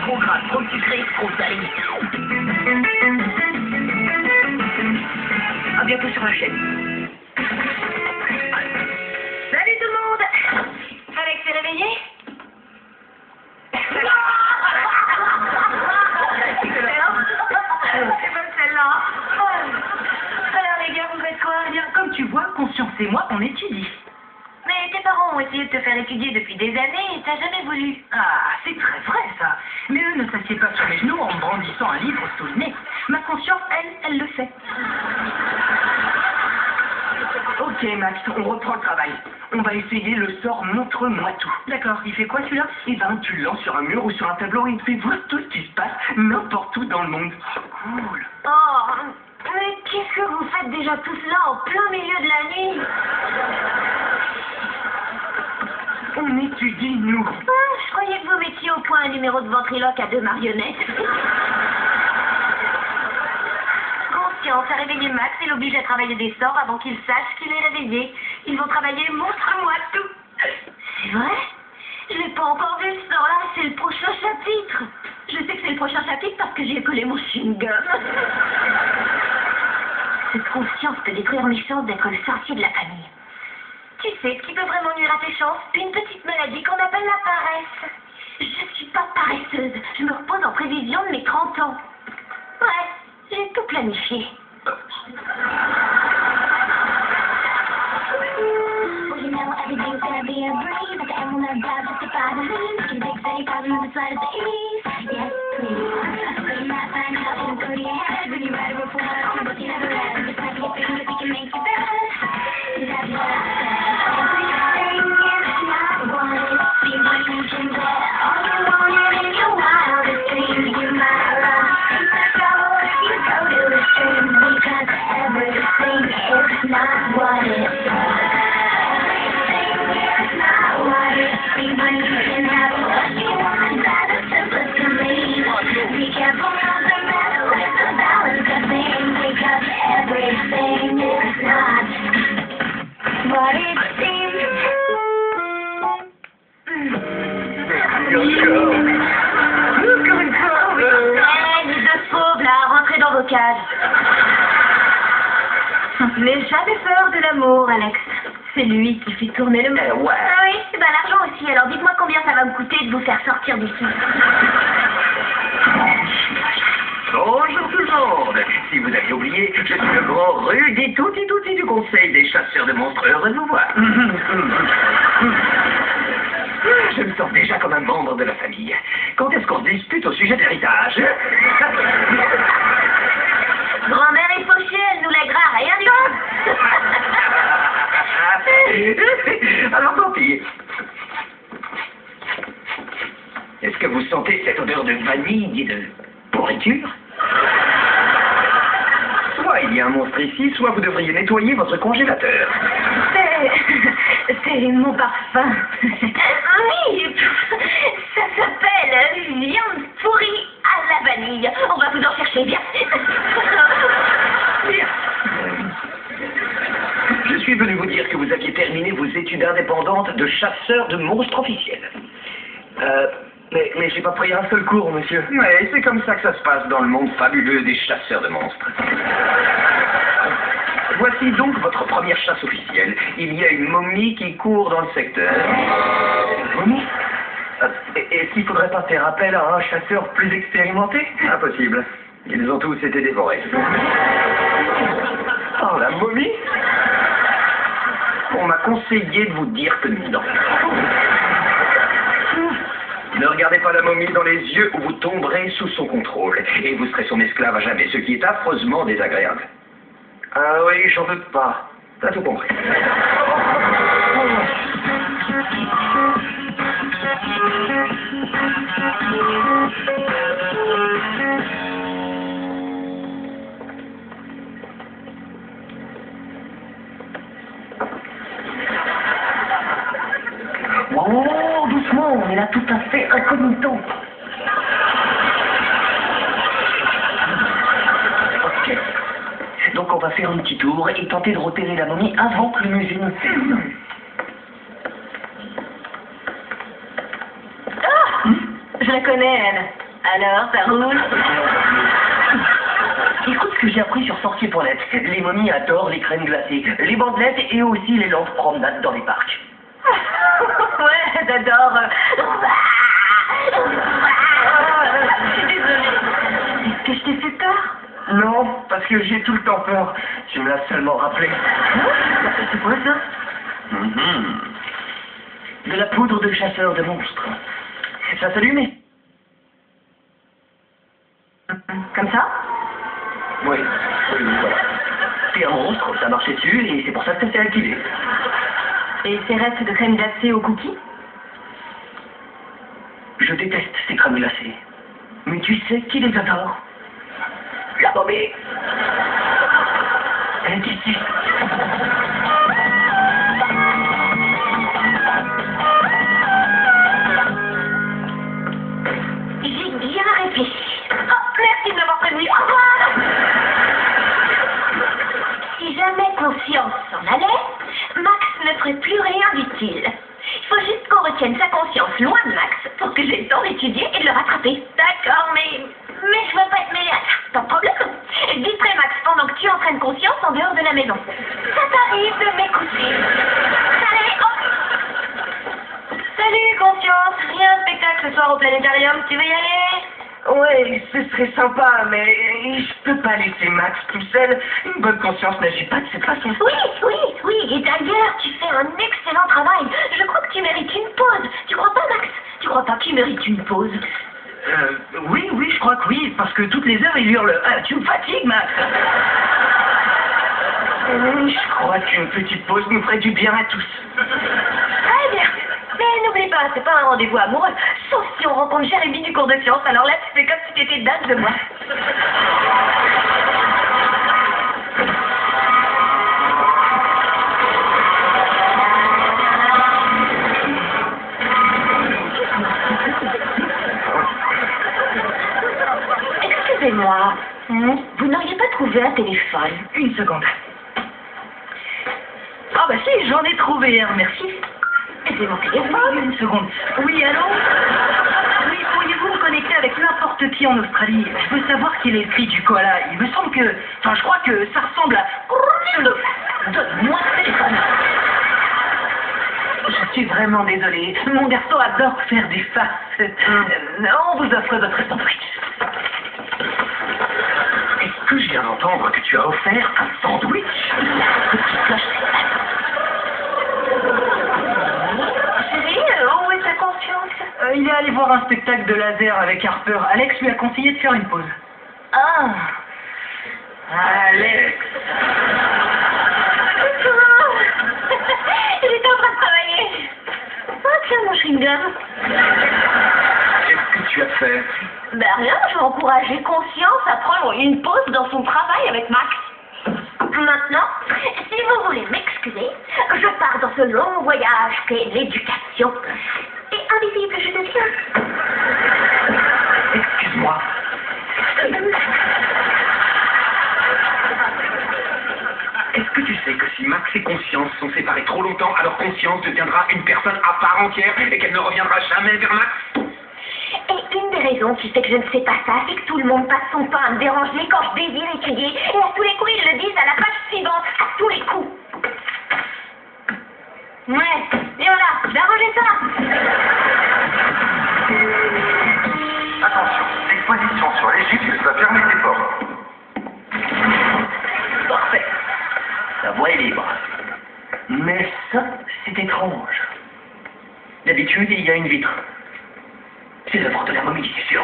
trop gras, trop sucré, trop salé. À bientôt sur la chaîne. Salut tout le monde! Alex est réveillé? C'est bonne celle-là. Alors les gars, vous faites quoi? Eh bien, comme tu vois, Conscience et moi, on étudie. Mais tes parents ont essayé de te faire étudier depuis des années et t'as jamais voulu. Ah, c'est très vrai ça. Mais eux ne s'assiedent pas sur mes genoux en me brandissant un livre sous le nez. Ma conscience, elle le fait. Ok Max, on reprend le travail. On va essayer le sort montre-moi tout. D'accord, il fait quoi celui-là? Eh ben, tu le lances sur un mur ou sur un tableau et il te fait voir tout ce qui se passe n'importe où dans le monde. Cool. Oh, mais qu'est-ce que vous faites déjà tout cela en plein milieu de la nuit? On étudie, nous. Ah, je croyais que vous mettiez au point un numéro de ventriloque à 2 marionnettes. Conscience a réveillé Max et l'oblige à travailler des sorts avant qu'il sache qu'il est réveillé. Ils vont travailler montre-moi tout. C'est vrai? Je n'ai pas encore vu ce sort-là, c'est le prochain chapitre. Je sais que c'est le prochain chapitre parce que j'ai collé mon chewing-gum. Cette conscience peut détruire mes chances d'être le sorcier de la famille. Tu sais ce qui peut vraiment nuire à tes chances? Une petite maladie qu'on appelle la paresse. Je suis pas paresseuse. Je me repose en prévision de mes 30 ans. Ouais, j'ai tout planifié. Everything's gonna be a breeze, but the end will never bow, justify the lead. You can fix any problem with the slightest ease. Yes, please. But you might find out it'll go to your head when you write a report on a book you never read. Just like your fingers, it can make you bad. That's what I said. Everything is not wanted. See what you can get. All you wanted in your wildest dreams. You might run into trouble if you go to the stream. Because everything is not what it's for. Be careful not to mess with the balance of things, because everything is not what it seems. Les deux fauves là, rentrez dans vos cages. N'aie jamais peur de l'amour, Alex. C'est lui qui fait tourner le monde. Ouais. Ah oui, et ben l'argent aussi. Alors dites-moi combien ça va me coûter de vous faire sortir d'ici. Bonjour tout le monde. Si vous aviez oublié, je suis le grand Rudy Tutti du conseil des chasseurs de monstres. Heureux de vous voir. Je me sens déjà comme un membre de la famille. Quand est-ce qu'on se dispute au sujet de l'héritage? Grand-mère est fauchée, elle nous lèguera rien du tout. Alors tant pis. Est-ce que vous sentez cette odeur de vanille et de pourriture? Soit il y a un monstre ici, soit vous devriez nettoyer votre congélateur. C'est mon parfum. Oui, ça s'appelle viande pourrie à la vanille. On va vous en chercher, bien. Bien. Je suis venu vous dire que vous aviez terminé vos études indépendantes de chasseur de monstres officiels. Mais j'ai pas pris un seul cours, monsieur. Ouais, c'est comme ça que ça se passe dans le monde fabuleux des chasseurs de monstres. Voici donc votre première chasse officielle. Il y a une momie qui court dans le secteur. Momie? Est-ce qu'il faudrait pas faire appel à un chasseur plus expérimenté? Impossible. Ils ont tous été dévorés. Oh, la momie? On m'a conseillé de vous dire que non. Ne regardez pas la momie dans les yeux ou vous tomberez sous son contrôle. Et vous serez son esclave à jamais, ce qui est affreusement désagréable. Ah oui, j'en doute pas. T'as tout compris. Oh, doucement, on est là tout à fait incognito. Ok. Donc on va faire un petit tour et tenter de repérer la momie avant que le musée ne ferme. Ah, je la connais, elle. Alors, ça roule? Écoute ce que j'ai appris sur sorcier.net. Les momies adorent les crèmes glacées, les bandelettes et aussi les longues promenades dans les parcs. Ouais, j'adore. Je suis désolée. Est-ce que je t'ai fait peur? Non, parce que j'ai tout le temps peur. Tu me l'as seulement rappelé. C'est quoi ça? De la poudre de chasseur de monstres. Ça s'allume? Comme ça? Oui, voilà. C'est un monstre, ça marchait dessus et c'est pour ça que ça s'est activé. Et ces restes de crème glacée au cookie? Je déteste ces crèmes glacées. Mais tu sais qui les adore? La momie. Elle est ici. J'ai bien réfléchi. Oh, merci de m'avoir prévenu. Au revoir. Si jamais Conscience s'en allait, Max ne ferait plus rien d'utile. Il faut juste qu'on retienne sa conscience loin de Max pour que j'ai le temps d'étudier et de le rattraper. D'accord, mais je veux pas être mêlée à ça. Pas de problème. Je distrais Max pendant que tu entraînes Conscience en dehors de la maison. Ça t'arrive de m'écouter. Allez, hop. Salut, Conscience. Il y a un spectacle ce soir au planétarium. Tu veux y aller? Ouais, ce serait sympa, mais je peux pas laisser Max tout seul. Une bonne conscience n'agit pas de cette façon. Oui, et d'ailleurs, tu fais un excellent travail. Je crois que tu mérites une pause. Tu crois pas, Max? Tu crois pas qu'il mérite une pause? Oui, je crois que oui, parce que toutes les heures, il hurle « Ah, tu me fatigues, Max !» Je crois qu'une petite pause nous ferait du bien à tous. Très bien. Mais n'oublie pas, c'est pas un rendez-vous amoureux. Sauf si on rencontre Jérémy du cours de sciences. Alors là, tu fais comme si t'étais dingue de moi. Excusez-moi. Vous n'auriez pas trouvé un téléphone? Une seconde. Ah bah si, j'en ai trouvé un, merci. Et c'est mon téléphone. Une seconde. Oui, allô? Oui, pourriez-vous me connecter avec n'importe qui en Australie? Je veux savoir qui est l'esprit du koala. Il me semble que... Enfin, je crois que ça ressemble à... Donne-moi le téléphone. Je suis vraiment désolée. Mon garçon adore faire des faces. On vous offre votre sandwich. Est-ce que je viens d'entendre que tu as offert un sandwich? Chérie, où est ta conscience? Il est allé voir un spectacle de laser avec Harper. Alex lui a conseillé de faire une pause. Ah. Alex! Il est en train de travailler. Ah tiens, mon chewing-gum. Qu'est-ce que tu as fait? Ben rien, je vais encourager Conscience à prendre une pause dans son travail avec Max. Maintenant, si vous voulez m'excuser, je pars dans ce long voyage qu'est l'éducation. Et invisible, je deviens. Excuse-moi. Est-ce que tu sais que si Max et Conscience sont séparés trop longtemps, alors Conscience deviendra une personne à part entière et qu'elle ne reviendra jamais vers Max? Et une des raisons qui fait que je ne sais pas ça, c'est que tout le monde passe son temps à me déranger quand je désire étudier. Et à tous les coups, ils le disent à la page suivante. À tous les coups. Ouais, et voilà, j'ai arrangé ça. Attention, l'exposition sur l'Égypte va fermer ses portes. Parfait. La voie est libre. Mais ça, c'est étrange. D'habitude, il y a une vitre. C'est l'œuvre de la momie, c'est sûr.